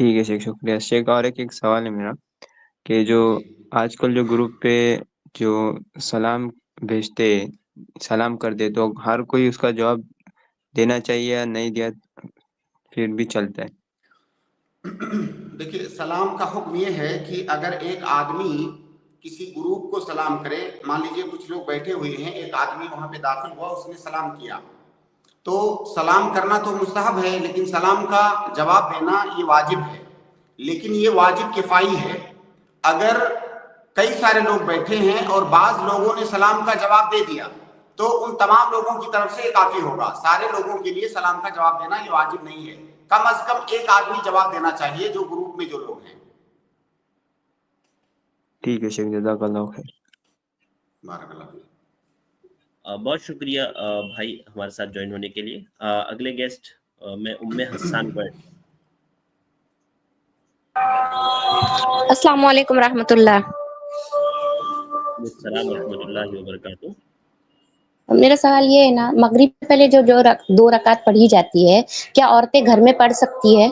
ٹھیک ہے شیخ، شکریہ شیخ۔ اور ایک سوال ہے میرا کہ جو جی آج کل جو گروپ پہ جو سلام بھیجتے، سلام کر دے، تو ہر کوئی اس کا جواب دینا چاہیے یا نہیں دیا پھر بھی چلتا ہے؟ دیکھیے، سلام کا حکم یہ ہے کہ اگر ایک آدمی کسی گروپ کو سلام کرے، مان لیجیے کچھ لوگ بیٹھے ہوئے ہیں، ایک آدمی وہاں پہ داخل ہوا، اس نے سلام کیا، تو سلام کرنا تو مستحب ہے، لیکن سلام کا جواب دینا یہ واجب ہے، لیکن یہ واجب کفائی ہے۔ اگر کئی سارے لوگ بیٹھے ہیں اور بعض لوگوں نے سلام کا جواب دے دیا تو ان تمام لوگوں کی طرف سے یہ کافی ہوگا۔ سارے لوگوں کے لیے سلام کا جواب دینا یہ واجب نہیں ہے، کم از کم ایک آدمی جواب دینا چاہیے جو گروپ میں جو لوگ ہیں۔ ٹھیک ہے شیخ، جزاک اللہ خیر۔ بارک اللہ فیک۔ بہت شکریہ بھائی ہمارے ساتھ جوائن ہونے کے لیے۔ اگلے گیسٹ میں حسان کو السلام علیکم ورحمۃ اللہ۔ السلام ورحمۃ اللہ وبرکاتہ۔ میرا سوال یہ ہے نا، مغرب سے پہلے جو 2 رکعت پڑھی جاتی ہے، کیا عورتیں گھر میں پڑھ سکتی ہے؟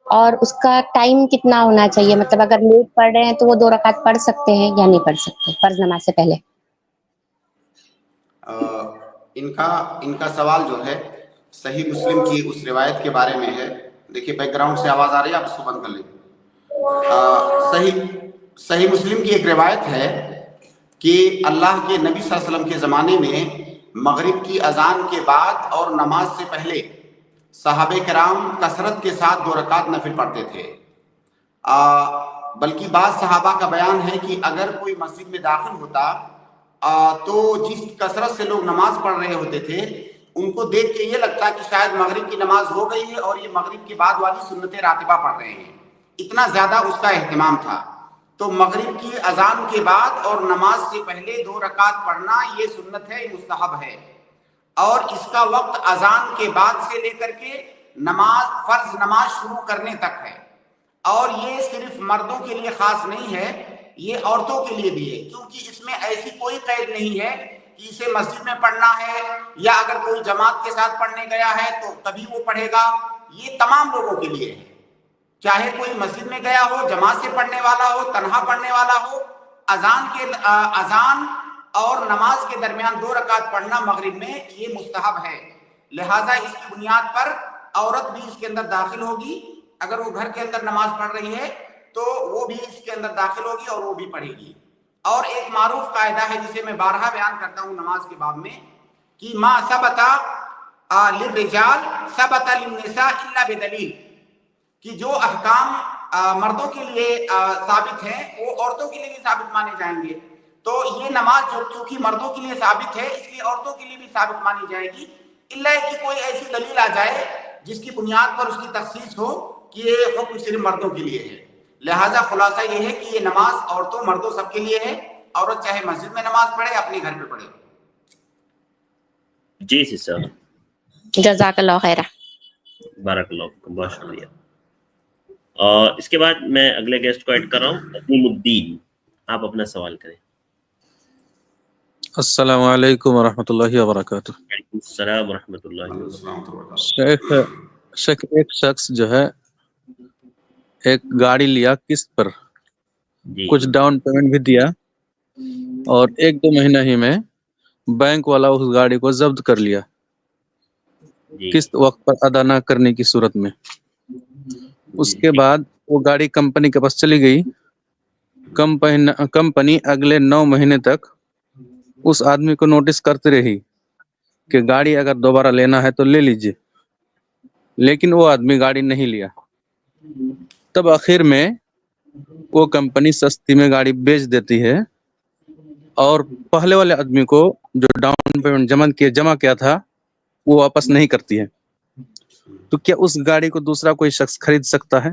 اور اس کا ٹائم کتنا ہونا چاہیے؟ مطلب اگر لیٹ پڑھ رہے ہیں تو وہ 2 رکعت پڑھ سکتے ہیں یا نہیں پڑھ سکتے فرض نماز سے پہلے؟ ان کا سوال جو ہے صحیح مسلم کی اس روایت کے بارے میں ہے۔ دیکھیے بیک گراؤنڈ سے آواز آ رہی ہے، آپ اس کو بند کر لیں۔ صحیح مسلم کی ایک روایت ہے کہ اللہ کے نبی صلی اللہ علیہ وسلم کے زمانے میں مغرب کی اذان کے بعد اور نماز سے پہلے صحابہ کرام کثرت کے ساتھ 2 رکعت نفل پڑھتے تھے۔ بلکہ بعض صحابہ کا بیان ہے کہ اگر کوئی مسجد میں داخل ہوتا تو جس کثرت سے لوگ نماز پڑھ رہے ہوتے تھے ان کو دیکھ کے یہ لگتا کہ شاید مغرب کی نماز ہو گئی ہے اور یہ مغرب کے بعد والی سنت راتبہ پڑھ رہے ہیں، اتنا زیادہ اس کا اہتمام تھا۔ تو مغرب کی اذان کے بعد اور نماز سے پہلے 2 رکعت پڑھنا یہ سنت ہے، یہ مستحب ہے، اور اس کا وقت اذان کے بعد سے لے کر کے فرض نماز شروع کرنے تک ہے، اور یہ صرف مردوں کے لیے خاص نہیں ہے، یہ عورتوں کے لیے بھی ہے، کیونکہ اس میں ایسی کوئی قید نہیں ہے کہ اسے مسجد میں پڑھنا ہے یا اگر کوئی جماعت کے ساتھ پڑھنے گیا ہے تو تبھی وہ پڑھے گا، یہ تمام لوگوں کے لیے ہے، چاہے کوئی مسجد میں گیا ہو، جماعت سے پڑھنے والا ہو، تنہا پڑھنے والا ہو، اذان اور نماز کے درمیان 2 رکعت پڑھنا مغرب میں یہ مستحب ہے۔ لہٰذا اس کی بنیاد پر عورت بھی اس کے اندر داخل ہوگی، اگر وہ گھر کے اندر نماز پڑھ رہی ہے تو وہ بھی اس کے اندر داخل ہوگی اور وہ بھی پڑھے گی۔ اور ایک معروف قاعدہ ہے جسے میں بارہا بیان کرتا ہوں نماز کے باب میں، کہ ما ثبت للرجال ثبت للنساء الا بدلیل، کہ جو احکام مردوں کے لیے ثابت ہیں وہ عورتوں کے لیے بھی ثابت مانے جائیں گے، تو یہ نماز جو چونکہ مردوں کے لیے ثابت ہے اس لیے عورتوں کے لیے بھی ثابت مانی جائے گی، الا کہ کوئی ایسی دلیل آ جائے جس کی بنیاد پر اس کی تخصیص ہو کہ یہ حکم صرف مردوں کے لیے ہے۔ لہٰذا خلاصہ یہ ہے کہ یہ نماز عورتوں مردوں سب کے لیے ہے، عورت چاہے مسجد میں نماز پڑھے اپنے گھر پہ پڑھے۔ جی سر، جزاک اللہ خیر۔ بارک اللہ، بہت شکریہ۔ اور اس کے بعد میں اگلے گیسٹ کو ایڈ کر رہا ہوں، عظیم الدین، آپ اپنا سوال کریں۔ السلام علیکم ورحمۃ اللہ وبرکاتہ۔ وعلیکم السلام ورحمۃ اللہ وبرکاتہ۔ شیخ ایک شخص جو ہے ایک گاڑی لیا قسط پر، جی کچھ ڈاؤن پیمنٹ بھی دیا، اور 1-2 مہینہ ہی میں بینک والا اس گاڑی کو ضبط کر لیا جی قسط وقت پر ادا نہ کرنے کی صورت میں۔ اس کے بعد وہ گاڑی کمپنی کے پاس چلی گئی، کمپنی اگلے 9 مہینے تک اس آدمی کو نوٹس کرتی رہی کہ گاڑی اگر دوبارہ لینا ہے تو لے لیجئے، لیکن وہ آدمی گاڑی نہیں لیا۔ تب آخر میں وہ کمپنی سستی میں گاڑی بیچ دیتی ہے اور پہلے والے آدمی کو جو ڈاؤن پیمنٹ جمع کیا تھا وہ واپس نہیں کرتی ہے۔ تو کیا اس گاڑی کو دوسرا کوئی شخص خرید سکتا ہے؟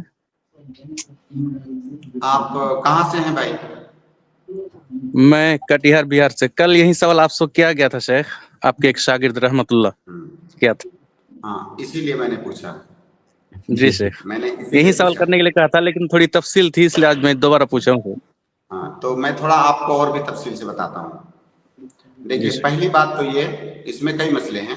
آپ کہاں سے ہیں بھائی؟ میں کٹیہار بہار سے۔ کل یہی سوال آپ سے کیا گیا تھا شیخ، آپ کے ایک شاگرد رحمت اللہ کیا تھا۔ ہاں، اسی لیے میں نے پوچھا۔ جی شیخ، میں نے یہی سوال کرنے کے لیے کہا تھا، لیکن تھوڑی تفصیل تھی اس لیے آج میں دوبارہ پوچھا ہوں۔ ہاں، تو میں تھوڑا آپ کو اور بھی تفصیل سے بتاتا ہوں۔ دیکھیے، پہلی بات تو یہ، اس میں کئی مسئلے ہیں۔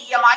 EMI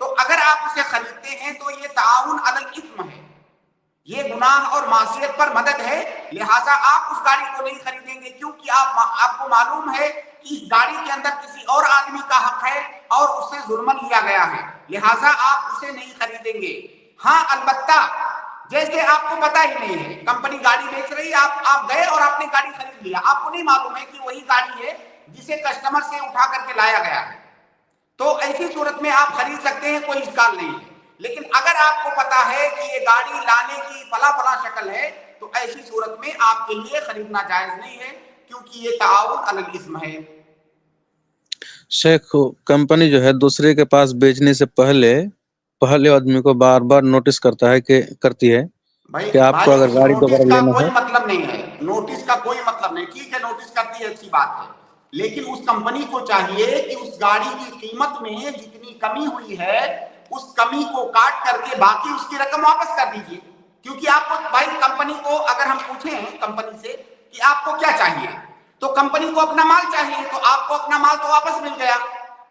تو اگر آپ اسے خریدتے ہیں تو یہ تعاون علی الاثم ہے، یہ گناہ اور معصیت پر مدد ہے، لہٰذا آپ اس گاڑی کو نہیں خریدیں گے، کیونکہ آپ کو معلوم ہے کہ اس گاڑی کے اندر کسی اور آدمی کا حق ہے اور اس سے ظلم لیا گیا ہے، لہٰذا آپ اسے نہیں خریدیں گے۔ ہاں البتہ جیسے آپ کو پتہ ہی نہیں ہے، کمپنی گاڑی بیچ رہی ہے، آپ گئے اور آپ نے گاڑی خرید لیا، آپ کو نہیں معلوم ہے کہ وہی گاڑی ہے جسے کسٹمر سے اٹھا کر کے لایا گیا ہے، تو ایسی صورت میں آپ خرید سکتے ہیں، کوئی اشکال نہیں ہے۔ لیکن اگر آپ کو پتا ہے کہ یہ گاڑی لانے کی فلاں شکل ہے تو ایسی صورت میں آپ کے لیے خریدنا جائز نہیں ہے، کیونکہ یہ تعاون علی الاثم ہے۔ شیخ کمپنی جو ہے دوسرے کے پاس بیچنے سے پہلے آدمی کو بار بار نوٹس کرتی ہے کہ آپ کو اگر گاڑی نوٹس دوبارہ کا لینا کوئی ہے۔ مطلب نہیں ہے، نوٹس کا کوئی مطلب نہیں، ٹھیک ہے نوٹس کرتی ہے اچھی بات ہے، لیکن اس کمپنی کو چاہیے کہ اس گاڑی کی قیمت میں جتنی کمی ہوئی ہے اس کمی کو کاٹ کر کے باقی اس کی رقم واپس کر دیجیے، کیونکہ آپ کو بھائی کمپنی کو اگر ہم پوچھیں کمپنی سے کہ آپ کو کیا چاہیے تو کمپنی کو اپنا مال چاہیے، تو آپ کو اپنا مال تو واپس مل گیا،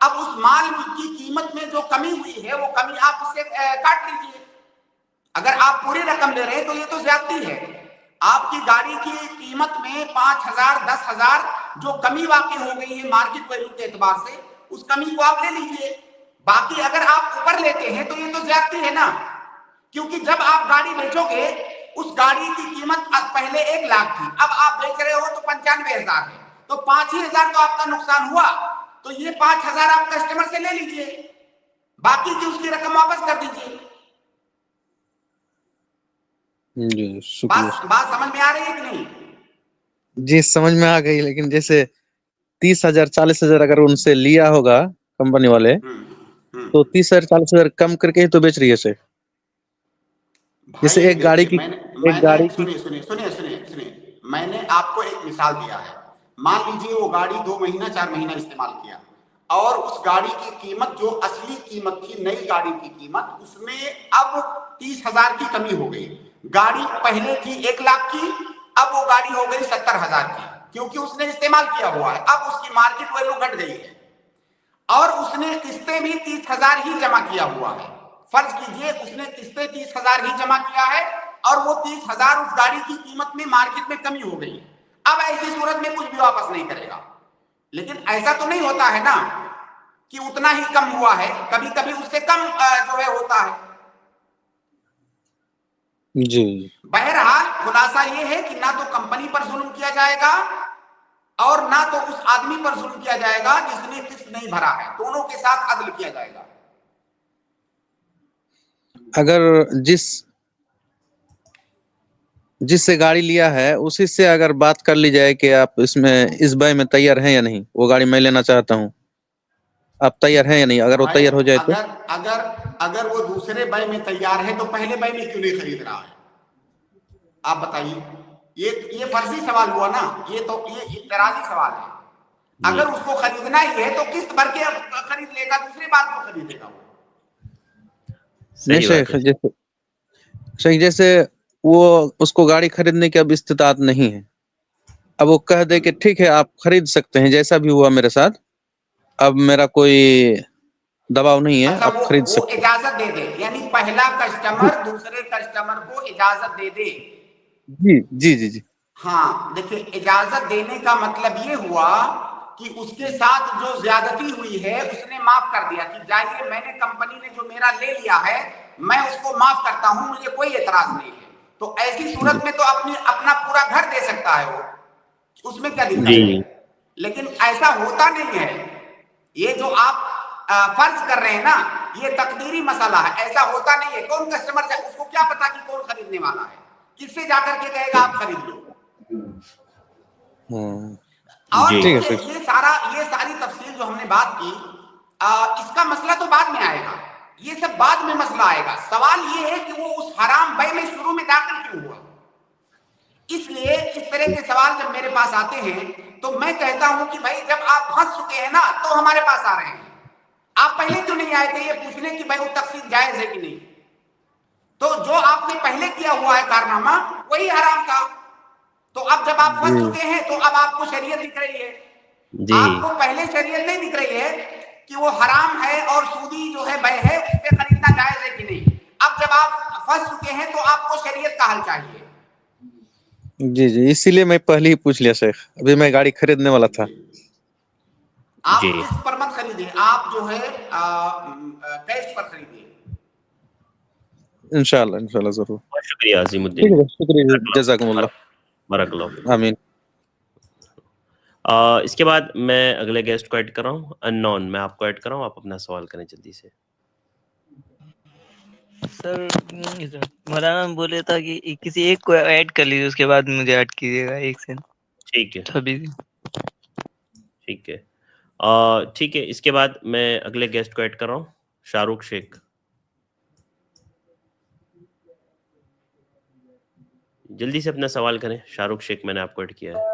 اب اس مال کی قیمت میں جو کمی ہوئی ہے وہ کمی آپ اس سے کاٹ لیجیے۔ اگر آپ پوری رقم لے رہے ہیں تو یہ تو زیادتی ہے، آپ کی گاڑی کی قیمت میں 5,000 10,000 جو کمی واقع ہو گئی ہے مارکیٹ ویلیو کے اعتبار سے، اس کمی کو آپ لے لیجیے، باقی اگر آپ اوپر لیتے ہیں تو یہ تو زیادتی ہے نا، کیونکہ جب آپ گاڑی بیچو گے اس گاڑی کی قیمت پہلے 1,00,000 تھی، اب آپ بیچ رہے ہو تو 95,000 ہے، تو 5,000 تو آپ کا نقصان ہوا، تو یہ 5,000 آپ کسٹمر سے لے لیجیے، باقی کی اس کی رقم واپس کر دیجیے۔ جی شکریہ۔ بات سمجھ میں آ رہی ہے کہ نہیں؟ جی سمجھ میں آ گئی، لیکن جیسے 30,000 40,000 اگر ان سے لیا ہوگا کمپنی والے تو 30,000 40,000 کم کر کے ہی تو بیچ رہی ہے اسے۔ جیسے بھائی ایک گاڑی دیکھیے کی سنیے میں نے آپ کو ایک مثال دیا ہے، مان لیجیے وہ گاڑی 2 مہینہ 4 مہینہ استعمال کیا اور اس گاڑی کی قیمت جو اصلی قیمت تھی نئی گاڑی کی قیمت اس میں اب 30,000 کی کمی ہو گئی، گاڑی پہلے تھی 1,00,000 کی، اب وہ گاڑی ہو گئی 70,000 کی، کیونکہ اس نے استعمال کیا ہوا ہے، اب اس کی مارکیٹ ویلیو گھٹ گئی ہے اور اس نے قسطیں بھی 30,000 ہی جمع کیا ہوا ہے، فرض کیجئے اس نے قسطیں 30,000 ہی جمع کیا ہے اور وہ 30,000 اس گاڑی کی قیمت میں مارکیٹ میں کمی ہو گئی، اب ایسی صورت میں کچھ بھی واپس نہیں کرے گا، لیکن ایسا تو نہیں ہوتا ہے نا کہ اتنا ہی کم ہوا ہے، کبھی کبھی اس سے کم جو ہے ہوتا ہے۔ جی بہرحال خلاصہ یہ ہے کہ نہ تو کمپنی پر ظلم کیا جائے گا اور نہ تو اس آدمی پر ظلم کیا جائے گا جس نے قسط نہیں بھرا ہے، دونوں کے ساتھ عدل کیا جائے گا۔ اگر جس سے گاڑی لیا ہے اسی سے اگر بات کر لی جائے کہ آپ اس بے میں تیار ہیں یا نہیں، وہ گاڑی میں لینا چاہتا ہوں، آپ تیار ہیں یا نہیں، اگر وہ بھائی تیار ہو جائے تو اگر وہ دوسرے بے میں تیار ہے تو پہلے بے میں کیوں نہیں خرید رہا ہے؟ آپ بتائیے، یہ فرضی سوال ہوا نا، یہ تو یہ اعتراضی سوال ہے، اگر اس کو خریدنا ہی ہے تو قسط بھر کے خرید لے گا، دوسری بار کیوں خریدے گا وہ؟ صحیح جیسے وہ اس کو گاڑی خریدنے کی اب استطاعت نہیں ہے، اب وہ کہہ دے کہ ٹھیک ہے آپ خرید سکتے ہیں، جیسا بھی ہوا میرے ساتھ، اب میرا کوئی دباؤ نہیں ہے، اچھا آپ خرید وہ سکتے اجازت دے دے، یعنی پہلا کسٹمر دوسرے کسٹمر کو اجازت دے دے۔ جی جی جی جی ہاں دیکھیں، اجازت دینے کا مطلب یہ ہوا کہ اس کے ساتھ جو زیادتی ہوئی ہے اس نے معاف کر دیا کہ جائیے میں نے کمپنی نے جو میرا لے لیا ہے میں اس کو معاف کرتا ہوں، مجھے کوئی اعتراض نہیں ہے، تو ایسی صورت میں تو اپنا پورا گھر دے سکتا ہے وہ، اس میں کیا دقت ہے؟ لیکن ایسا ہوتا نہیں ہے، یہ جو آپ فرض کر رہے ہیں نا یہ تقدیری مسئلہ ہے، ایسا ہوتا نہیں ہے، کون کسٹمر جائے اس کو کیا پتا کہ کون خریدنے والا ہے، کس سے جا کر کے کہے گا آپ خرید لو؟ اور یہ ساری تفصیل جو ہم نے بات کی اس کا مسئلہ تو بعد میں آئے گا، یہ سب بعد میں مسئلہ آئے گا، سوال یہ ہے کہ وہ اس حرام بے میں شروع میں داخل کیوں ہوا؟ اس لیے اس طرح کے سوال جب میرے پاس آتے ہیں تو میں کہتا ہوں کہ بھائی جب آپ پھنس چکے ہیں نا تو ہمارے پاس آ رہے ہیں، آپ پہلے کیوں نہیں آئے تھے یہ پوچھنے کہ بھائی وہ تقسیم جائز ہے کہ نہیں؟ تو جو آپ نے پہلے کیا ہوا ہے کارنامہ وہی حرام تھا، تو اب جب آپ پھنس چکے ہیں تو اب آپ کو شریعت دکھ رہی ہے، آپ کو پہلے شریعت نہیں دکھ رہی ہے، کہ وہ حرام ہے اور سودی جو ہے بے ہے اس پہ خریدنا جائز ہے کہ نہیں. اب جب آپ پھنس چکے ہیں تو آپ کو شریعت کا حل چاہیے. جی جی اسی لیے میں پہلے ہی پوچھ لیا شیخ, ابھی میں گاڑی خریدنے والا تھا. آپ جی قسط پر مت خریدیں, آپ جو ہے کیش پر خریدیں. انشاءاللہ ضرور. بہت شکریہ عظیم ٹھیک الدین. ہے, شکریہ, جزاکم اللہ. بارک اللہ فیکم. آمین. اس کے بعد میں اگلے گیسٹ کو ایڈ کر رہا ہوں. ان نون, میں آپ کو ایڈ کر رہا ہوں, آپ اپنا سوال کریں جلدی سے. سر مولانا بولے تھا کہ کسی ایک کو ایڈ کر لیجیے, اس کے بعد مجھے ایڈ کیجیے گا ایک سے. ٹھیک ہے ابھی ٹھیک ہے. ٹھیک ہے, اس کے بعد میں اگلے گیسٹ کو ایڈ کر رہا ہوں, شاہ رخ شیخ. جلدی سے اپنا سوال کریں. شاہ رخ شیخ میں نے آپ کو ایڈ کیا ہے,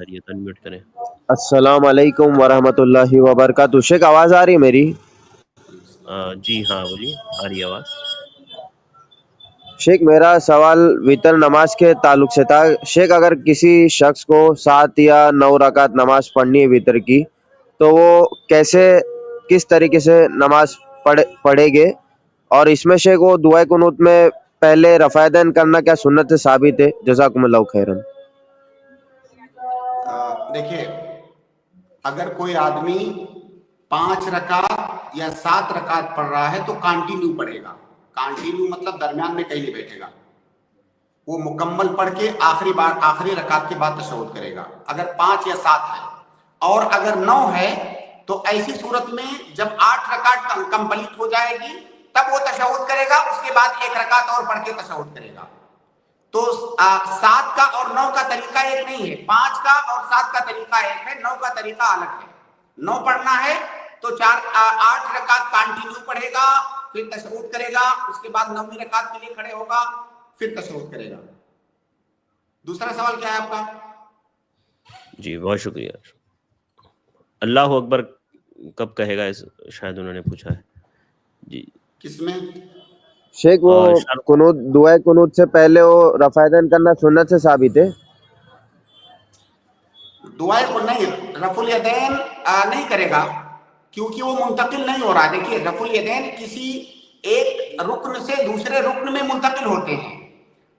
انمیوٹ کریں. السلام علیکم ورحمۃ اللہ وبرکاتہ. شیخ آواز آ رہی ہے میری؟ جی ہاں بولیے, آ رہی ہے آواز. شیخ میرا سوال وطر نماز کے تعلق سے تھا. شیخ اگر کسی شخص کو 7 یا 9 رکعت نماز پڑھنی ہے وطر کی, تو وہ کس طریقے سے نماز پڑھے گے؟ اور اس میں شیخ وہ دعائے قنوت میں پہلے رفع دین کرنا کیا سنت سے ثابت ہے؟ جزاکم اللہ خیرا. دیکھیے, اگر کوئی آدمی 5 رکعت یا 7 رکعت پڑھ رہا ہے تو کانٹینیو پڑھے گا. کانٹینیو مطلب درمیان میں کہیں نہیں بیٹھے گا, وہ مکمل پڑھ کے آخری رکعت کے بعد تشہد کرے گا, اگر 5 یا 7 ہے. اور اگر 9 ہے تو ایسی صورت میں جب 8 رکعت کمپلیٹ ہو جائے گی تب وہ تشہد کرے گا, اس کے بعد 1 رکعت اور پڑھ کے تشہد کرے گا. تو 7 کا اور 9 کا طریقہ ایک نہیں ہے, 5 کا اور 7 کا طریقہ ایک ہے, 9 کا طریقہ الگ ہے. 9 پڑھنا ہے تو 8 رکعت کانٹینیو پڑھے گا, پھر تشہد کرے گا, اس کے بعد 9ویں رکعت کے لیے کھڑے ہوگا, پھر تشہد کرے گا. دوسرا سوال کیا ہے آپ کا؟ جی بہت شکریہ. اللہ اکبر کب کہے گا, شاید انہوں نے پوچھا ہے. جی کس میں؟ شیخ وہ قنوت, دعائے قنوت سے پہلے وہ رفع دین کرنا سنت سے ثابت ہے؟ دعائے کو نہیں, رفع الیدین نہیں کرے گا کیونکہ وہ منتقل نہیں ہو رہا ہے. دیکھیے رفع الیدین کسی ایک رکن سے دوسرے رکن میں منتقل ہوتے ہیں,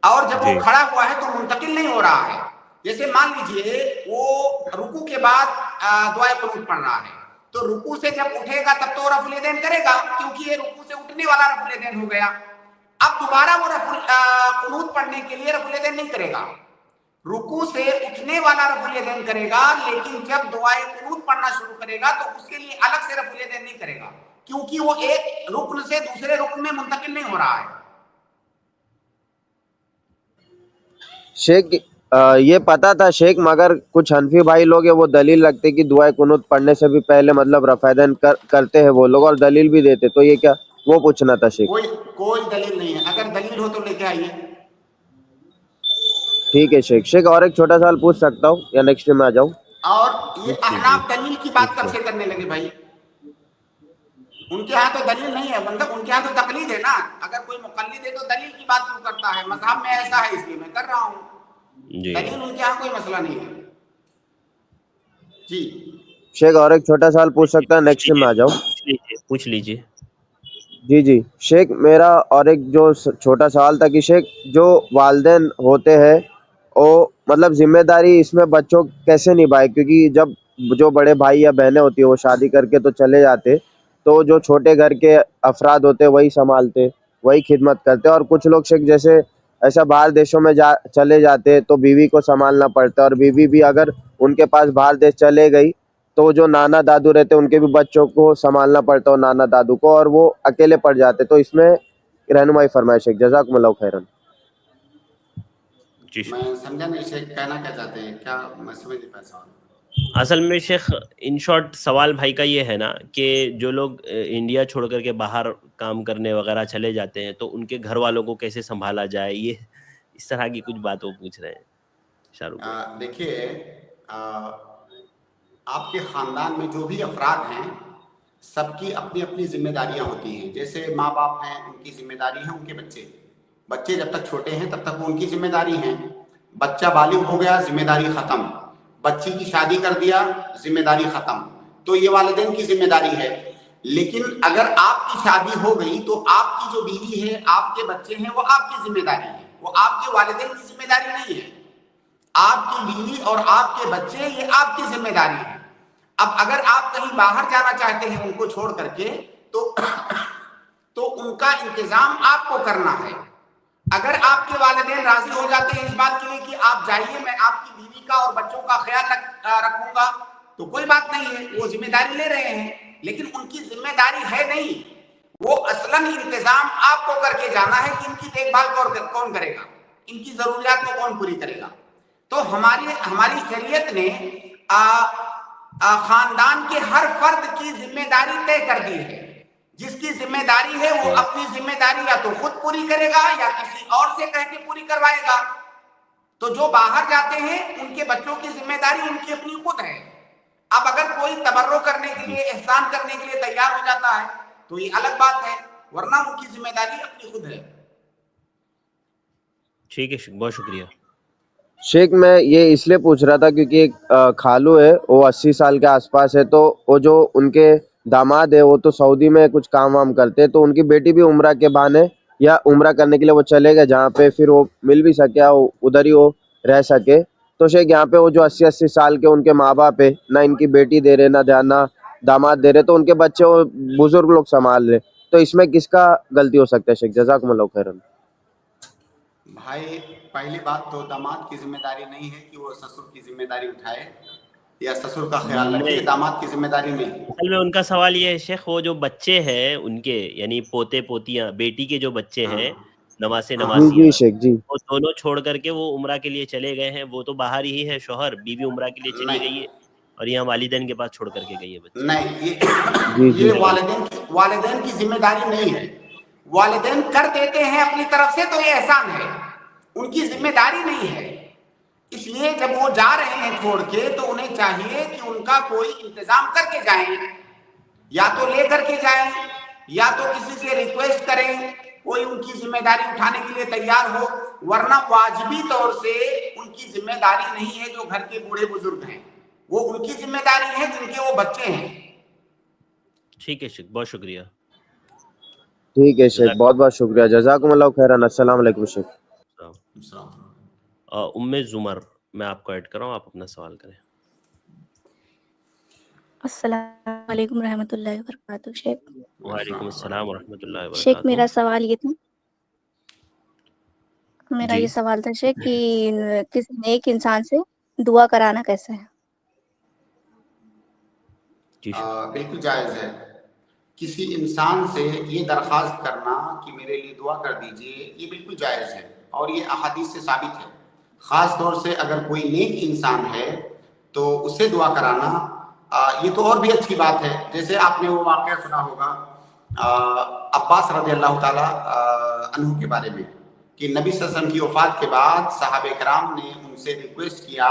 اور جب وہ کھڑا ہوا ہے تو منتقل نہیں ہو رہا ہے. جیسے مان لیجئے وہ رکوع کے بعد دعائے قنوت پڑھ رہا ہے, تو رکوع سے جب اٹھے گا تب تو رفع الیدین کرے گا, کیونکہ یہ رکوع سے اٹھنے والا رفع الیدین ہو گیا. اب دوبارہ وہ قنوت پڑھنے کے لیے رفع الیدین نہیں کرے گا, رکوع سے اٹھنے والا رفع الیدین کرے گا, لیکن جب دعائے قنوت پڑھنا شروع کرے گا تو اس کے لیے الگ سے رفع الیدین نہیں کرے گا, کیونکہ وہ ایک رکن سے دوسرے رکن میں منتقل نہیں ہو رہا ہے. شیخ یہ پتا تھا شیخ, مگر کچھ حنفی بھائی لوگ ہیں وہ دلیل رکھتے کہ دعائے قنوت پڑھنے سے بھی پہلے مطلب رفع دین کرتے ہیں وہ لوگ, اور دلیل بھی دیتے, تو یہ کیا وہ پوچھنا تھا شیخ. کوئی دلیل نہیں ہے, اگر دلیل ہو تو لے کے آئیے. ٹھیک ہے شیخ. شیخ اور ایک چھوٹا سوال پوچھ سکتا ہوں یا نیکسٹ میں آ جاؤں؟ اور یہ احناف دلیل کی بات کب سے کرنے لگے بھائی؟ ان کے ہاں تو دلیل نہیں ہے, مطلب ان کے ہاں تو تقلید ہے نا. اگر کوئی مقلد ہے تو دلیل کی بات کیوں کرتا ہے؟ مذہب میں ایسا ہے اس لیے میں کر رہا ہوں. دلیل ان کے ہاں کوئی مسئلہ نہیں ہے. جی شیخ اور ایک چھوٹا سوال پوچھ سکتا ہے, نیکسٹ میں آ جاؤں؟ پوچھ لیجیے. جی شیخ, میرا اور ایک جو چھوٹا سوال تھا کہ شیخ جو والدین ہوتے ہیں وہ مطلب ذمہ داری اس میں بچوں کیسے نبھائے, کیونکہ جب جو بڑے بھائی یا بہنیں ہوتی ہیں وہ شادی کر کے تو چلے جاتے, تو جو چھوٹے گھر کے افراد ہوتے وہی سنبھالتے, وہی خدمت کرتے, اور کچھ لوگ شیخ جیسے ایسا باہر دیشوں میں چلے جاتے تو بیوی کو سنبھالنا پڑتا ہے, اور بیوی بھی اگر ان کے پاس باہر دیش چلے گئی تو جو نانا دادو رہتے ان کے بھی بچوں کو سنبھالنا پڑتا ہے, نانا دادو کو, اور وہ اکیلے پڑ جاتے. تو اس میں رہنمائی فرمائے شیخ, جزاکم اللہ خیرن. میں سمجھا نہیں شیخ کہنا کیا چاہتے ہیں, کیا میں سمجھ نہیں پایا سوال. اصل میں شیخ ان شارٹ سوال بھائی کا یہ ہے نا کہ جو لوگ انڈیا چھوڑ کر کے باہر کام کرنے وغیرہ چلے جاتے ہیں تو ان کے گھر والوں کو کیسے سنبھالا جائے, یہ اس طرح کی کچھ بات وہ پوچھ رہے ہیں. شاہ رخ دیکھیے آپ کے خاندان میں جو بھی افراد ہیں سب کی اپنی اپنی ذمہ داریاں ہوتی ہیں. جیسے ماں باپ ہیں, ان کی ذمہ داری ہے ان کے بچے جب تک چھوٹے ہیں تب تک وہ ان کی ذمہ داری ہیں. بچہ بالغ ہو گیا, ذمہ داری ختم. بچی کی شادی کر دیا, ذمہ داری ختم. تو یہ والدین کی ذمہ داری ہے. لیکن اگر آپ کی شادی ہو گئی تو آپ کی جو بیوی ہے، آپ کے بچے ہیں، وہ آپ کی ذمہ داری ہے، وہ آپ کے والدین کی ذمہ داری نہیں ہے. آپ کی بیوی اور آپ کے بچے یہ آپ کی ذمہ داری ہے. اب اگر آپ کہیں باہر جانا چاہتے ہیں ان کو چھوڑ کر کے تو ان کا انتظام آپ کو کرنا ہے. اگر آپ کے والدین راضی ہو جاتے ہیں اس بات کے لیے کہ آپ جائیے، میں آپ کی بیوی کا اور بچوں کا خیال رکھوں گا، تو کوئی بات نہیں ہے، وہ ذمہ داری لے رہے ہیں. لیکن ان کی ذمہ داری ہے نہیں، وہ اصلاً انتظام آپ کو کر کے جانا ہے کہ ان کی دیکھ بھال کون کرے گا، ان کی ضروریات کو کون پوری کرے گا. تو ہماری شریعت نے خاندان کے ہر فرد کی ذمہ داری طے کر دی ہے. جس کی ذمہ داری ہے وہ اپنی ذمہ داری یا تو خود پوری کرے گا یا کسی اور سے کہہ کے پوری کروائے گا. تو جو باہر جاتے ہیں ان کے بچوں کی ذمہ داری ان کی اپنی خود ہے. اب اگر کوئی تبرع کرنے کے لیے، احسان کرنے کے لیے تیار ہو جاتا ہے تو یہ الگ بات ہے، ورنہ ان کی ذمہ داری اپنی خود ہے. ٹھیک ہے، بہت شکریہ. شیخ میں یہ اس لیے پوچھ رہا تھا کیونکہ ایک خالو ہے، وہ 80 سال کے آس پاس ہے، تو وہ جو ان کے داماد ہے وہ تو سعودی میں کچھ کام وام کرتے، تو ان کی بیٹی بھی عمرہ کے بہانے یا عمرہ کرنے کے لیے وہ چلے گئے جہاں پہ پھر وہ مل بھی سکے، ادھر ہی وہ رہ سکے. تو شیخ یہاں پہ وہ جو 80 سال کے ان کے ماں باپ ہے، نہ ان کی بیٹی دے رہے نہ داماد دے رہے، تو ان کے بچے وہ بزرگ لوگ سنبھال رہے، تو اس میں کس کا غلطی ہو سکتا ہے شیخ؟ جزاکم اللہ خیرا. بھائی پہلی بات تو داماد کی ذمہ داری نہیں ہے کہ وہ سسر کی ذمہ داری اٹھائے یا سسر کا خیال رکھے، داماد کی ذمہ داری نہیں. اصل میں ان کا سوال یہ ہے شیخ، وہ جو بچے ہیں ان کے، یعنی پوتے پوتیاں، بیٹی کے جو بچے ہیں نواسے جی نواسیاں، شیخ جی. وہ دونوں چھوڑ کر کے وہ عمرہ کے لیے چلے گئے ہیں. وہ تو باہر ہی ہے، شوہر، بیوی عمرہ کے لیے چلی گئی ہے اور یہاں والدین کے پاس چھوڑ کر کے گئی ہے بچے. نہیں، یہ والدین کی ذمہ داری نہیں ہے. والدین کر دیتے ہیں اپنی طرف سے تو یہ احسان ہے، ان کی ذمہ داری نہیں ہے. اس لیے جب وہ جا رہے ہیں چھوڑ کے تو انہیں چاہیے کہ ان کا کوئی انتظام کر کے جائیں، یا تو لے کر کے جائیں یا تو کسی سے ریکویسٹ کریں، کوئی ان کی ذمہ داری اٹھانے کے لیے تیار ہو. ورنہ واجبی طور سے ان کی ذمہ داری نہیں ہے. جو گھر کے بوڑھے بزرگ ہیں وہ ان کی ذمہ داری ہے جن کے وہ بچے ہیں. ٹھیک ہے شیخ، بہت شکریہ. ٹھیک ہے شیخ، بہت بہت شکریہ. جزاکم اللہ خیرا. السلام علیکم شیخ. ام زمر، میں آپ کو ایڈ کر رہا ہوں، آپ اپنا سوال کریں. السلام علیکم رحمۃ اللہ وبرکاتہ. شیخ وعلیکم السلام ورحمۃ اللہ وبرکاتہ. شیخ میرا سوال یہ تھا، جی. یہ سوال تھا شیخ کہ کسی نیک انسان سے دعا کرانا کیسا ہے؟ بالکل جائز ہے. کسی انسان سے یہ درخواست کرنا کہ میرے لیے دعا کر دیجئے، یہ بالکل جائز ہے اور یہ احادیث سے ثابت ہے. خاص طور سے اگر کوئی نیک انسان ہے تو اس سے دعا کرانا یہ تو اور بھی اچھی بات ہے. جیسے آپ نے وہ واقعہ سنا ہوگا عباس رضی اللہ تعالیٰ عنہ کے بارے میں، کہ نبی صلی اللہ علیہ وسلم کی وفات کے بعد صحابہ کرام نے ان سے ریکویسٹ کیا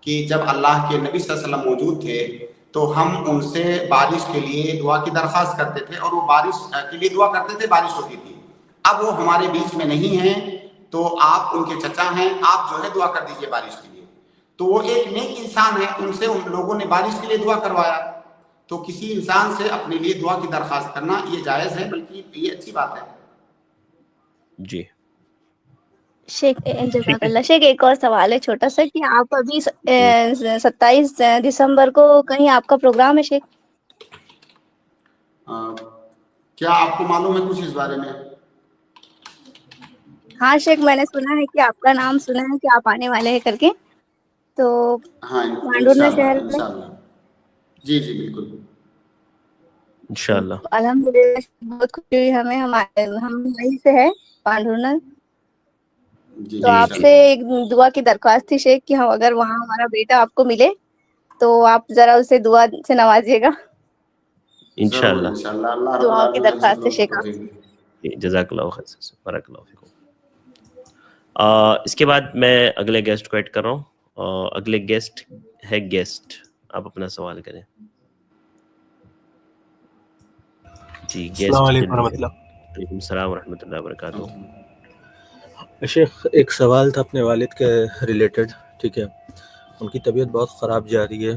کہ جب اللہ کے نبی صلی اللہ علیہ وسلم موجود تھے تو ہم ان سے بارش کے لیے دعا کی درخواست کرتے تھے اور وہ بارش کے لیے دعا کرتے تھے، بارش ہوتی تھی. اب وہ ہمارے بیچ میں نہیں ہیں تو آپ ان کے چچا ہیں، آپ جو ہے دعا کر دیجئے بارش کے لیے. تو وہ ایک نیک انسان ہے، ان سے ان لوگوں نے بارش کے لیے دعا کروایا. تو کسی انسان سے اپنے لیے دعا کی درخواست کرنا یہ جائز ہے، بلکہ یہ اچھی بات ہے. جی شیخ جزاک اللہ. شیخ ایک اور سوال ہے چھوٹا سا، کہ آپ ابھی 27 دسمبر کو کہیں آپ کا پروگرام ہے شیخ؟ کیا آپ کو معلوم ہے کچھ اس بارے میں؟ ہاں شیخ، میں نے سنا ہے کہ آپ کا نام سنا ہے کہ آپ آنے والے ہیں کر کے، تو ہاں پانڈورنا شہر میں. انشاءاللہ. جی بالکل انشاءاللہ. الحمدللہ بہت خوشی ہوئی ہمیں، ہم وہیں سے ہے پانڈورنا. تو آپ سے ایک دعا کی درخواست تھی شیخ کہ اگر وہاں ہمارا بیٹا آپ کو ملے تو آپ ذرا اسے دعا سے نوازیے گا. انشاءاللہ. اللہ رب دعاؤں کی العالمین درخواست ہے شیخ آپ سے. جزاک اللہ خیر، بارک اللہ فیکم. اس کے بعد میں اگلے گیسٹ کو ایڈ کر رہا ہوں. اگلے گیسٹ ہے آپ اپنا سوال کریں. جی السلام علیکم ورحمۃ اللہ. وعلیکم السلام ورحمۃ اللہ وبرکاتہ. شیخ ایک سوال تھا اپنے والد کے ریلیٹڈ. ٹھیک ہے، ان کی طبیعت بہت خراب جا رہی ہے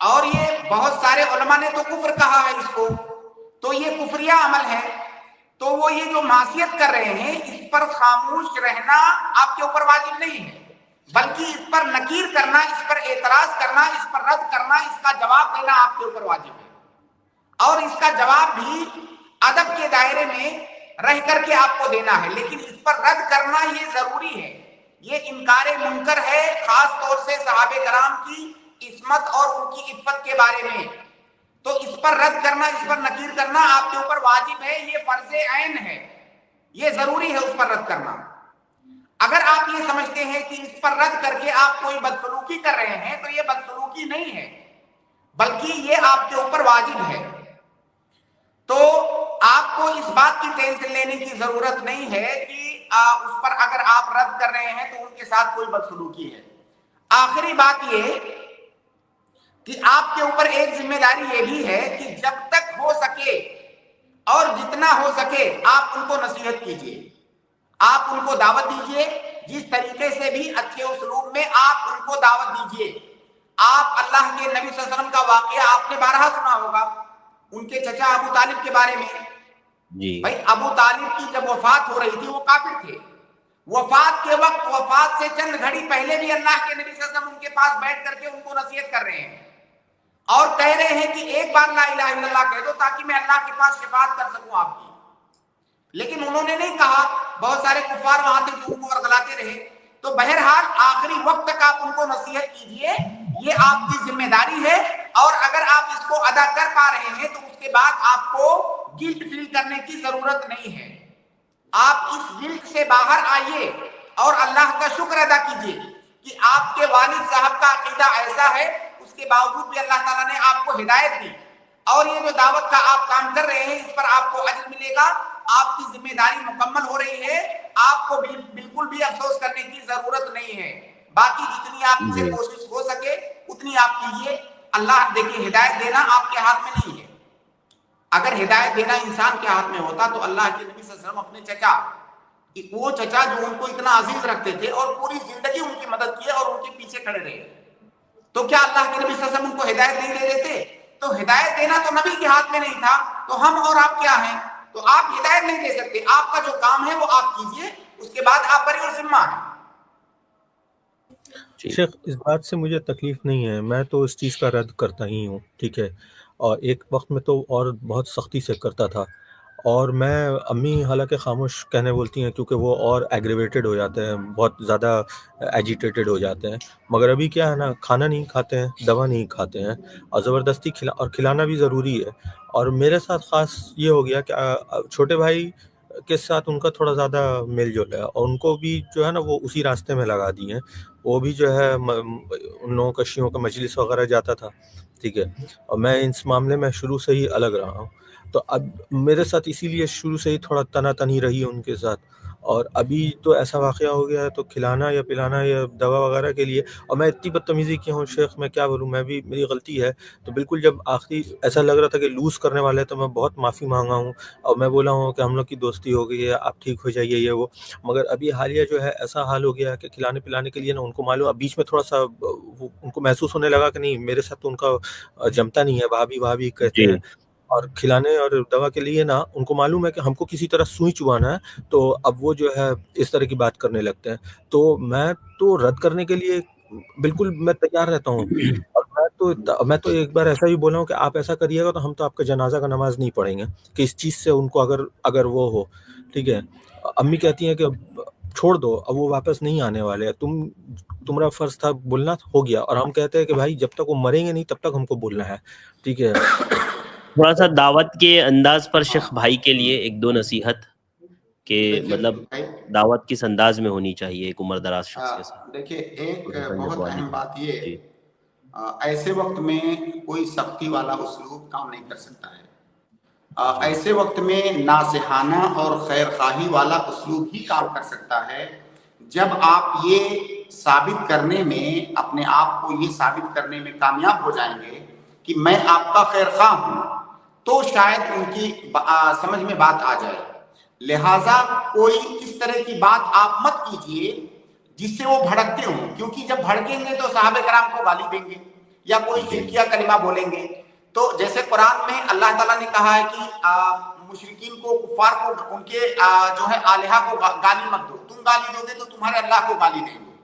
اور یہ بہت سارے علماء نے تو کفر کہا ہے اس کو، تو یہ کفریہ عمل ہے. تو وہ یہ جو معصیت کر رہے ہیں اس پر خاموش رہنا آپ کے اوپر واجب نہیں ہے، بلکہ اس پر نکیر کرنا، اس پر اعتراض کرنا، اس پر رد کرنا، اس کا جواب دینا آپ کے اوپر واجب ہے. اور اس کا جواب بھی ادب کے دائرے میں رہ کر کے آپ کو دینا ہے، لیکن اس پر رد کرنا یہ ضروری ہے. یہ انکار منکر ہے، خاص طور سے صحابہ کرام کی عصمت اور ان کی عفت کے بارے میں. تو اس پر رد کرنا، اس پر نکیر کرنا آپ کے اوپر واجب ہے، یہ فرض عین ہے، یہ ضروری ہے اس پر رد کرنا. اگر آپ یہ سمجھتے ہیں کہ اس پر رد کر کے آپ کوئی بدسلوکی کر رہے ہیں تو یہ بدسلوکی نہیں ہے، بلکہ یہ آپ کے اوپر واجب ہے. تو آپ کو اس بات کی ٹینشن لینے کی ضرورت نہیں ہے کہ اس پر اگر آپ رد کر رہے ہیں تو ان کے ساتھ کوئی بدسلوکی ہے. آخری بات یہ کہ آپ کے اوپر ایک ذمہ داری یہ بھی ہے کہ جب تک ہو سکے اور جتنا ہو سکے آپ ان کو نصیحت کیجیے، آپ ان کو دعوت دیجیے، جس طریقے سے بھی اچھے اسلوب میں آپ ان کو دعوت دیجیے. آپ اللہ کے نبی صلی اللہ علیہ وسلم کا واقعہ آپ نے بارہا سنا ہوگا، ان کے چچا ابو طالب کے بارے میں. بھائی ابو طالب کی جب وفات ہو رہی تھی وہ کافر تھے. وفات کے وقت، وفات سے چند گھڑی پہلے بھی اللہ کے نبی صلی اللہ علیہ وسلم ان کے پاس بیٹھ کر کے ان کو نصیحت کر رہے ہیں اور کہہ رہے ہیں کہ ایک بار لا الہ الا اللہ کہہ دو تاکہ میں اللہ کے پاس شفاعت کر سکوں آپ کی. لیکن انہوں نے نہیں کہا، بہت سارے کفار وہاں تھے جو ان کو ورغلاتے رہے. تو بہرحال آخری وقت تک آپ ان کو نصیحت کیجئے، یہ آپ کی ذمہ داری ہے. اور اگر آپ اس کو ادا کر پا رہے ہیں تو اس کے بعد آپ کو گلٹ فیل کرنے کی ضرورت نہیں ہے. آپ اس گلٹ سے باہر آئیے اور اللہ کا شکر ادا کیجئے کہ آپ کے والد صاحب کا عقیدہ ایسا ہے، اس کے باوجود بھی اللہ تعالیٰ نے آپ کو ہدایت دی، اور یہ جو دعوت کا آپ کام کر رہے ہیں اس پر آپ کو اجر ملے گا. آپ کی ذمہ داری مکمل ہو رہی ہے، آپ کو بالکل بھی افسوس کرنے کی ضرورت نہیں ہے. باقی جتنی آپ سے کوشش ہو سکے اتنی آپ کیجیے. اللہ دیکھیے ہدایت دینا آپ کے ہاتھ میں نہیں ہے. اگر ہدایت دینا انسان کے ہاتھ میں ہوتا تو اللہ کے نبی صلی اللہ علیہ وسلم اپنے چچا، وہ چچا جو ان کو اتنا عزیز رکھتے تھے اور پوری زندگی ان کی مدد کی اور ان کے پیچھے کھڑے رہے، تو کیا اللہ کے نبی صلی اللہ علیہ وسلم ان کو ہدایت نہیں دے دیتے؟ تو ہدایت دینا تو نبی کے ہاتھ میں نہیں تھا، تو ہم اور آپ کیا ہیں؟ تو آپ ہدایت نہیں دے سکتے. آپ کا جو کام ہے وہ آپ کیجئے، اس کے بعد آپ بری اور ذمہ ہیں. شیخ اس بات سے مجھے تکلیف نہیں ہے، میں تو اس چیز کا رد کرتا ہی ہوں، ٹھیک ہے. اور ایک وقت میں تو اور بہت سختی سے کرتا تھا، اور میں امی حالانکہ خاموش کہنے بولتی ہیں کیونکہ وہ اور ایگریویٹڈ ہو جاتے ہیں، بہت زیادہ ایجیٹیٹڈ ہو جاتے ہیں. مگر ابھی کیا ہے نا، کھانا نہیں کھاتے ہیں، دوا نہیں کھاتے ہیں، اور زبردستی کھلانا بھی ضروری ہے. اور میرے ساتھ خاص یہ ہو گیا کہ چھوٹے بھائی کے ساتھ ان کا تھوڑا زیادہ میل جول ہے، اور ان کو بھی جو ہے نا وہ اسی راستے میں لگا دی ہیں. وہ بھی جو ہے ان لوگوں کا شیعوں کا مجلس وغیرہ جاتا تھا، ٹھیک ہے، اور میں اس معاملے میں شروع سے ہی الگ رہا ہوں. تو اب میرے ساتھ اسی لیے شروع سے ہی تھوڑا تنا تنی رہی ان کے ساتھ. اور ابھی تو ایسا واقعہ ہو گیا ہے تو کھلانا یا پلانا یا دوا وغیرہ کے لیے، اور میں اتنی بدتمیزی کی ہوں شیخ، میں کیا بولوں، میں بھی میری غلطی ہے. تو بالکل جب آخری ایسا لگ رہا تھا کہ لوز کرنے والے تو میں بہت معافی مانگا ہوں، اور میں بولا ہوں کہ ہم لوگ کی دوستی ہو گئی ہے، آپ ٹھیک ہو جائیے یہ وہ. مگر ابھی حالیہ جو ہے ایسا حال ہو گیا ہے کہ کھلانے پلانے کے لیے نا ان کو معلوم، اب بیچ میں تھوڑا سا ان کو محسوس ہونے لگا کہ نہیں میرے ساتھ تو ان کا جمتا نہیں ہے، وہاں بھی کہتے ہیں. اور کھلانے اور دوا کے لیے نا ان کو معلوم ہے کہ ہم کو کسی طرح سوئی چبانا ہے، تو اب وہ جو ہے اس طرح کی بات کرنے لگتے ہیں. تو میں تو رد کرنے کے لیے بالکل میں تیار رہتا ہوں. اور میں تو ایک بار ایسا بھی بولا ہوں کہ آپ ایسا کریے گا تو ہم تو آپ کا جنازہ کا نماز نہیں پڑھیں گے، کہ اس چیز سے ان کو اگر وہ ہو، ٹھیک ہے. امی کہتی ہیں کہ چھوڑ دو، اب وہ واپس نہیں آنے والے، تمہارا فرض تھا بولنا ہو گیا. اور ہم کہتے ہیں کہ بھائی جب تک وہ مریں گے نہیں تب تک ہم کو بولنا ہے، ٹھیک ہے. تھوڑا سا دعوت کے انداز پر شیخ بھائی کے لیے ایک دو نصیحت، کہ مطلب دعوت کس انداز میں ہونی چاہیے ایک عمر دراز شخص کے ساتھ. دیکھیے ایک بہت اہم بات یہ، ایسے وقت میں کوئی سختی والا اسلوب کام نہیں کر سکتا ہے. ایسے وقت میں ناصحانہ اور خیر خواہی والا اسلوب ہی کام کر سکتا ہے جب آپ یہ ثابت کرنے میں، اپنے آپ کو یہ ثابت کرنے میں کامیاب ہو جائیں گے کہ میں آپ کا خیر خواہ ہوں، تو شاید ان کی سمجھ میں بات آ جائے. لہٰذا کوئی اس طرح کی بات آپ مت کیجئے جس سے وہ بھڑکتے ہوں، کیونکہ جب بھڑکیں گے تو صحابہ کرام کو گالی دیں گے، یا کوئی شرکیہ کلمہ بولیں گے. تو جیسے قرآن میں اللہ تعالیٰ نے کہا ہے کہ مشرکین کو، کفار کو، ان کے جو ہے الہہ کو گالی مت دو، تم گالی دو گے تو تمہارے اللہ کو گالی دیں گے.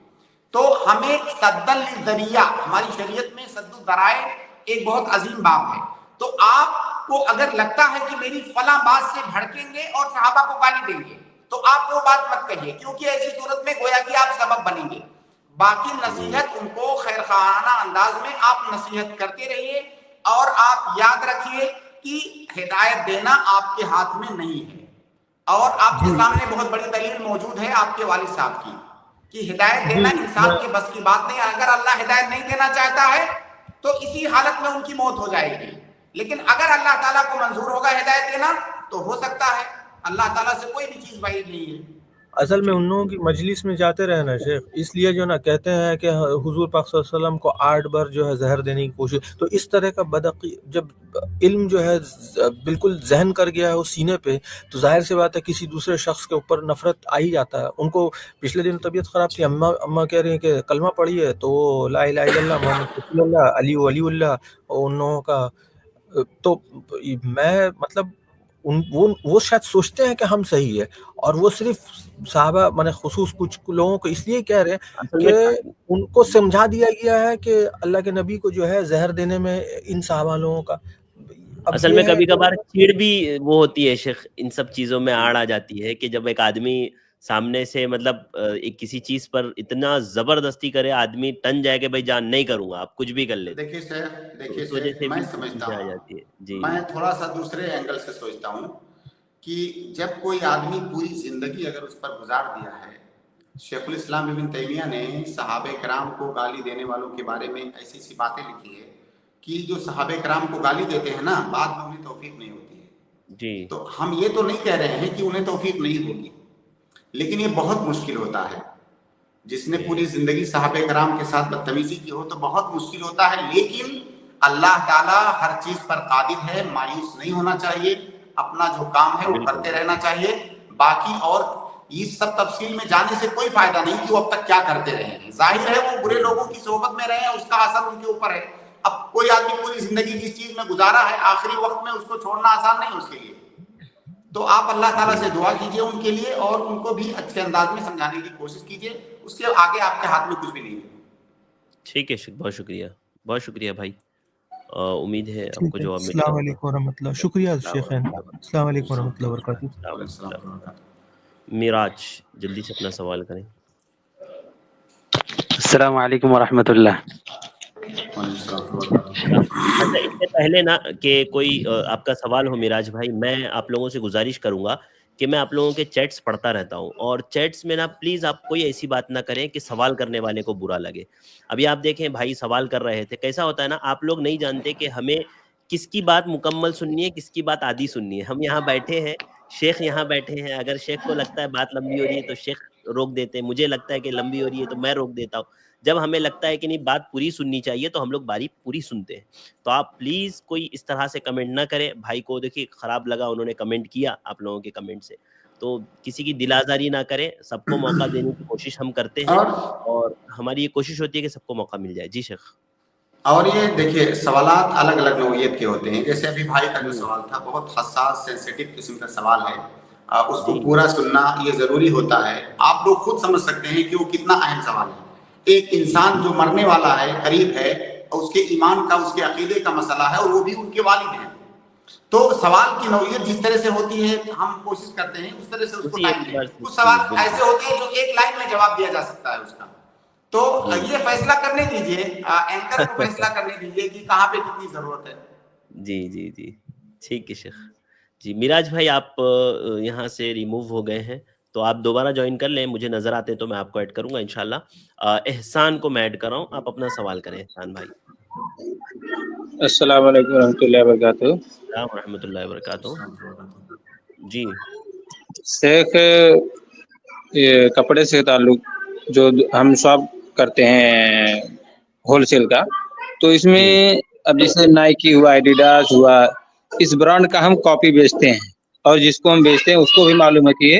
تو ہمیں سد الذریعہ، ہماری شریعت میں سد الذرائع ایک بہت عظیم باب ہے. تو آپ کو اگر لگتا ہے کہ میری فلاں بات سے بھڑکیں گے اور صحابہ کو گالی دیں گے تو آپ وہ بات مت کہیے، کیونکہ ایسی صورت میں گویا کہ آپ سبب بنیں گے. باقی نصیحت ان کو خیر خواہانہ انداز میں آپ نصیحت کرتے رہیے، اور آپ یاد رکھیے کہ ہدایت دینا آپ کے ہاتھ میں نہیں ہے. اور آپ کے سامنے بہت بڑی دلیل موجود ہے آپ کے والد صاحب کی کہ ہدایت دینا انسان کے بس کی بات نہیں. اگر اللہ ہدایت نہیں دینا چاہتا ہے تو اسی حالت میں ان کی موت ہو جائے گی، لیکن اگر اللہ تعالیٰ کو منظور ہوگا ہدایت دینا تو ہو سکتا ہے. اللہ تعالیٰ سے کوئی بھی چیز بعید نہیں ہے. اصل میں ان لوگوں کی مجلس میں جاتے رہے نا شیخ، اس لیے جو نا کہتے ہیں کہ حضور پاک صلی اللہ علیہ وسلم کو 8 بار جو ہے زہر دینے کی کوشش. تو اس طرح کا جب علم جو ہے بالکل ذہن کر گیا ہے اس سینے پہ، تو ظاہر سی بات ہے کسی دوسرے شخص کے اوپر نفرت آ ہی جاتا ہے. ان کو پچھلے دن طبیعت خراب تھی، اماں کہہ رہی ہیں کہ کلمہ پڑھی ہے، تو وہ لا الہ الا اللہ محمد رسول اللہ علی ولی اللہ، اور ان لوگوں کا تو میں مطلب وہ شاید سوچتے ہیں کہ ہم صحیح ہے، اور وہ صرف صحابہ میں خصوص کچھ لوگوں کو اس لیے کہہ رہے ہیں کہ ان کو سمجھا دیا گیا ہے کہ اللہ کے نبی کو جو ہے زہر دینے میں ان صحابہ لوگوں کا اصل میں کبھی کبھار چیڑ بھی وہ ہوتی ہے شیخ، ان سب چیزوں میں آڑ آ جاتی ہے کہ جب ایک آدمی سامنے سے مطلب ایک کسی چیز پر اتنا زبردستی کرے، آدمی ٹن جائے کہ بھائی جان نہیں کروں گا، آپ کچھ بھی کر لیتے. دیکھیے سر میں سمجھتا ہوں، جی میں تھوڑا سا دوسرے اینگل سے سوچتا ہوں کہ جب کوئی آدمی پوری زندگی اگر اس پر گزار دیا ہے، شیخ الاسلام ابن تیمیہ نے صحابہ کرام کو گالی دینے والوں کے بارے میں ایسی سی باتیں لکھی ہے کہ جو صحابہ کرام کو گالی دیتے ہیں نا، بعد میں انہیں توفیق نہیں ہوتی ہے. جی تو ہم یہ تو نہیں کہہ رہے ہیں کہ انہیں توفیق نہیں ہوگی، لیکن یہ بہت مشکل ہوتا ہے. جس نے پوری زندگی صحابہ کرام کے ساتھ بدتمیزی کی ہو تو بہت مشکل ہوتا ہے. لیکن اللہ تعالیٰ ہر چیز پر قادر ہے، مایوس نہیں ہونا چاہیے، اپنا جو کام ہے وہ کرتے رہنا چاہیے. باقی اور اس سب تفصیل میں جانے سے کوئی فائدہ نہیں کہ وہ اب تک کیا کرتے رہے ہیں. ظاہر ہے وہ برے لوگوں کی صحبت میں رہے ہیں، اس کا اثر ان کے اوپر ہے. اب کوئی آدمی پوری زندگی جس چیز میں گزارا ہے، آخری وقت میں اس کو چھوڑنا آسان نہیں اس کے لیے. تو آپ اللہ تعالیٰ سے دعا کیجئے ان کے لیے، اور ان کو بھی اچھے انداز میں سمجھانے کی کوشش کیجئے. اس کے آگے آپ کے ہاتھ میں کچھ بھی نہیں ہے. ٹھیک ہے شیخ، بہت شکریہ بھائی. امید ہے آپ کو جواب ملے. السلام علیکم ورحمۃ اللہ. شکریہ شیخ. السلام علیکم ورحمۃ اللہ وبرکاتہ. میراج جلدی سے اپنا سوال کریں. السلام علیکم ورحمۃ اللہ. اچھا، اس سے پہلے نا کہ کوئی آپ کا سوال ہو میراج بھائی، میں آپ لوگوں سے گزارش کروں گا کہ میں آپ لوگوں کے چیٹس پڑھتا رہتا ہوں، اور چیٹس میں نا پلیز آپ کوئی ایسی بات نہ کریں کہ سوال کرنے والے کو برا لگے. ابھی آپ دیکھیں بھائی سوال کر رہے تھے، کیسا ہوتا ہے نا، آپ لوگ نہیں جانتے کہ ہمیں کس کی بات مکمل سننی ہے، کس کی بات آدھی سننی ہے. ہم یہاں بیٹھے ہیں، شیخ یہاں بیٹھے ہیں، اگر شیخ کو لگتا ہے بات لمبی ہو رہی ہے تو شیخ روک دیتے ہیں، مجھے لگتا ہے کہ لمبی ہو رہی ہے تو میں روک دیتا ہوں. جب ہمیں لگتا ہے کہ نہیں بات پوری سننی چاہیے تو ہم لوگ باری پوری سنتے ہیں. تو آپ پلیز کوئی اس طرح سے کمنٹ نہ کریں. بھائی کو دیکھیے خراب لگا، انہوں نے کمنٹ کیا آپ لوگوں کے کمنٹ سے، تو کسی کی دل آزاری نہ کریں. سب کو موقع دینے کی کوشش ہم کرتے ہیں، اور ہماری یہ کوشش ہوتی ہے کہ سب کو موقع مل جائے. جی شیخ. اور یہ دیکھیے سوالات الگ الگ نوعیت کے ہوتے ہیں. جیسے ابھی بھائی کا جو سوال تھا بہت حساس سینسیٹیو قسم کا سوال ہے، اس کو پورا سننا یہ ضروری ہوتا ہے. آپ لوگ خود سمجھ سکتے ہیں کہ وہ کتنا اہم سوال ہے. ایک انسان جو مرنے والا ہے، قریب ہے، اور اس کے ایمان کا، اس کے عقیدے کا مسئلہ ہے، اور وہ بھی ان کے والد ہیں. تو سوال کی نوعیت جس طرح سے ہوتی ہے ہم کوشش کرتے ہیں اس طرح سے اس کو ٹائم دیں. کچھ سوال ایسے ہوتے ہیں جو ایک لائن میں جواب دیا جا سکتا ہے اس کا. تو یہ فیصلہ کرنے دیجئے، اینکر کو فیصلہ کرنے دیجئے کہ کہاں پہ کتنی ضرورت ہے. جی ٹھیک ہے شیخ. جی میراج بھائی آپ یہاں سے ریموو ہو گئے ہیں، تو آپ دوبارہ جوائن کر لیں. مجھے نظر آتے ہیں تو میں آپ کو ایڈ کروں گا انشاءاللہ. احسان کو میں ایڈ کر رہا ہوں، آپ اپنا سوال کریں احسان بھائی. السلام علیکم ورحمۃ اللہ وبرکاتہ. السلام ورحمۃ اللہ وبرکاتہ. جی شیخ، یہ کپڑے سے تعلق جو ہم شاپ کرتے ہیں ہول سیل کا، تو اس میں اب جیسے نائکی ہوا، ایڈیڈاس ہوا، اس برانڈ کا ہم کاپی بیچتے ہیں، اور جس کو ہم بیچتے ہیں اس کو بھی معلوم ہے کہ یہ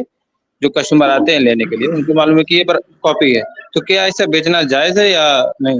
جو کسٹمر آتے ہیں لینے کے لیے ان کو معلوم ہے کہ یہ کاپی ہے. تو کیا ایسا بیچنا جائز ہے یا نہیں؟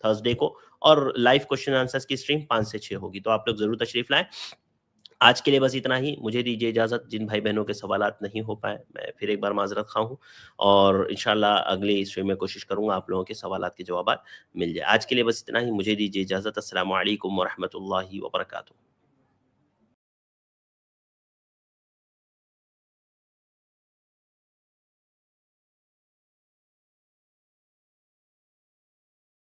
تھرسڈے کو, اور لائیو کوشچن آنسرز کی اسٹریم 5 سے 6 ہوگی. تو آپ لوگ ضرور تشریف لائیں. آج کے لیے بس اتنا ہی, مجھے دیجیے اجازت. جن بھائی بہنوں کے سوالات نہیں ہو پائے میں پھر ایک بار معذرت خواہ ہوں, اور انشاءاللہ اگلے اسٹریم میں کوشش کروں گا آپ لوگوں کے سوالات کے جوابات مل جائے. آج کے لیے بس اتنا ہی, مجھے دیجیے اجازت. السلام علیکم ورحمۃ اللہ وبرکاتہ.